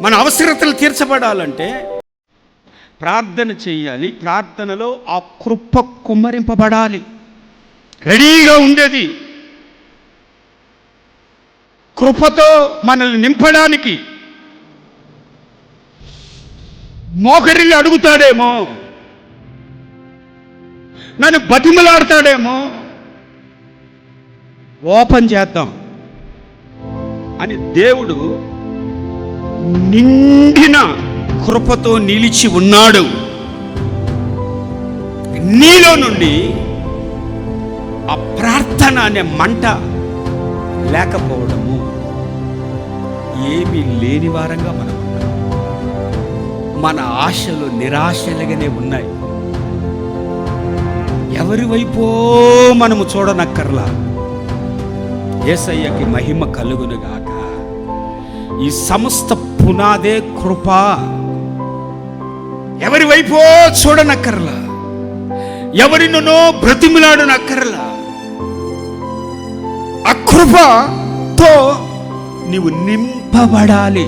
మన అవసరతలు తీర్చబడాలంటే ప్రార్థన చేయాలి. ప్రార్థనలో ఆ కృప కుమ్మరింపబడాలి. రెడీగా ఉండేది కృపతో మనల్ని నింపడానికి. మోకరిల్లి అడుగుతాడేమో, నన్ను బతిమలాడతాడేమో, ఓపెన్ చేద్దాం అని దేవుడు నిండిన కృపతో నిలిచి ఉన్నాడు. నీలో నుండి ఆ ప్రార్థన అనే మంట లేకపోవడము, ఏమీ లేని వారంగా మనం ఉన్నాం. మన ఆశలు నిరాశలుగానే ఉన్నాయి. ఎవరి వైపో మనము చూడనక్కర్లా. యేసయ్యకి మహిమ కలుగునుగాక. ఈ సమస్త పునాదే కృప. ఎవరి వైపో చూడనక్కర్లా, ఎవరినో బ్రతిమిలాడనక్కర్లా. ఆ కృపతో నీవు నింపబడాలి.